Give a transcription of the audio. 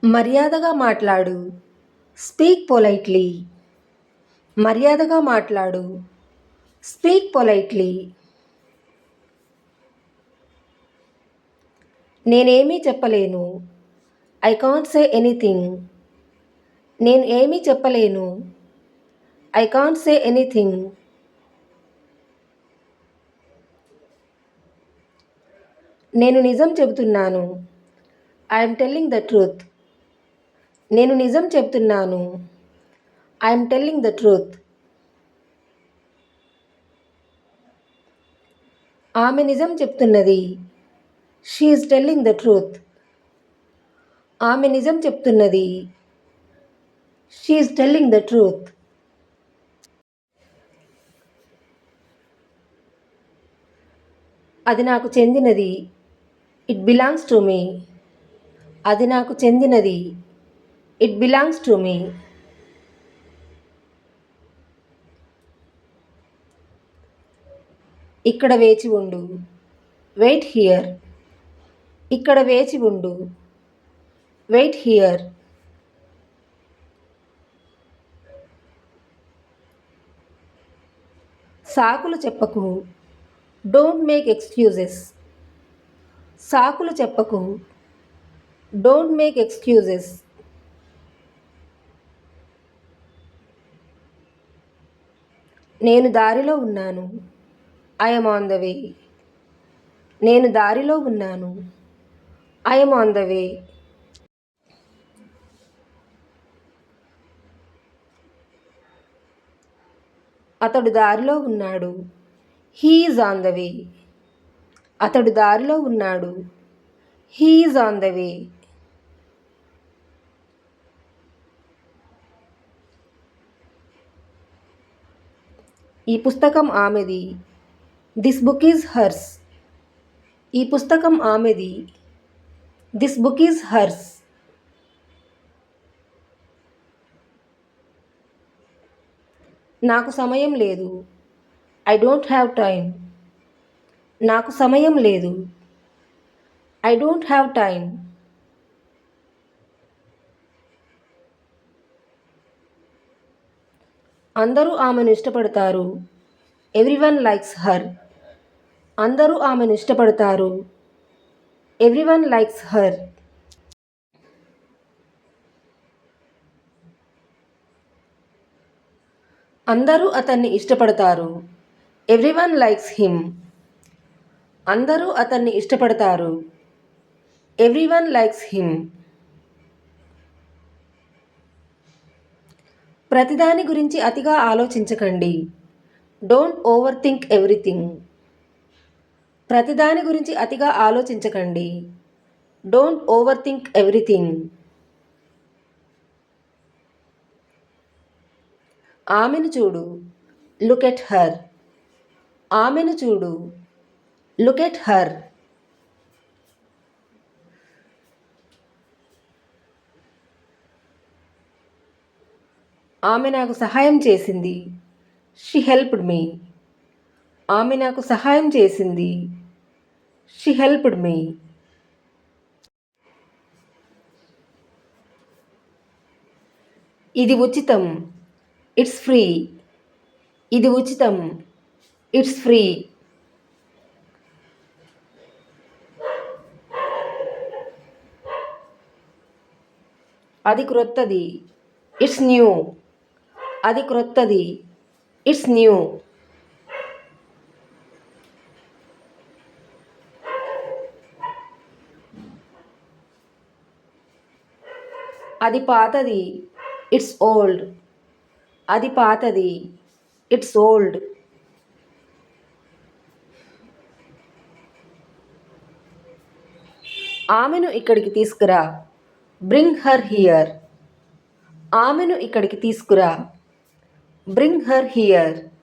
మర్యాదగా మాట్లాడు. Speak politely. మర్యాదగా మాట్లాడు. Speak politely. నేనేమీ చెప్పలేను. I can't say anything. నేను ఏమీ చెప్పలేను. I can't say anything. నేను నిజం చెబుతున్నాను. I'm telling the truth. నేను నిజం చెప్తున్నాను. I'm telling the truth. ఆమె నిజం చెప్తున్నది. She is telling the truth. ఆమె నిజం చెప్తున్నది. She is telling the truth. అది నాకు చెందినది. It belongs to me. అది నాకు చెందినది. It belongs to me. ఇక్కడ వేచి ఉండు. Wait here. ఇక్కడ వేచి ఉండు. Wait here. సాకులు చెప్పకు. Don't make excuses. సాకులు చెప్పకు. Don't make excuses. నేను దారిలో ఉన్నాను. I'm on the way. నేను దారిలో ఉన్నాను. I'm on the way. అతడు దారిలో ఉన్నాడు. He is on the way. అతడు దారిలో ఉన్నాడు. He is on the way. ఈ పుస్తకం ఆమెది. This book is hers. ఈ పుస్తకం ఆమెది. This book is hers. నాకు సమయం లేదు. I don't have time. నాకు సమయం లేదు. I don't have time. అందరూ ఆమెను ఇష్టపడతారు. Everyone likes her. అందరూ ఆమెను ఇష్టపడతారు. Everyone likes her. అందరూ అతన్ని ఇష్టపడతారు. Everyone likes him. అందరూ అతన్ని ఇష్టపడతారు. Everyone likes him. ప్రతిదాని గురించి అతిగా ఆలోచించకండి. Don't over think everything. ప్రతిదాని గురించి అతిగా ఆలోచించకండి. Don't over think everything. ఆమెను చూడు. Look at her. ఆమెను చూడు. Look at her. ఆమె నాకు సహాయం చేసింది. She helped me. ఆమె నాకు సహాయం చేసింది. She helped me. ఇది ఉచితం. It's free. ఇది ఉచితం. It's free. అది క్రొత్తది. It's new. అది క్రొత్తది. It's new. అది పాతది. It's old. అది పాతది. It's old. ఆమెను ఇక్కడికి తీసుకురా. Bring her here. ఆమెను ఇక్కడికి తీసుకురా. Bring her here.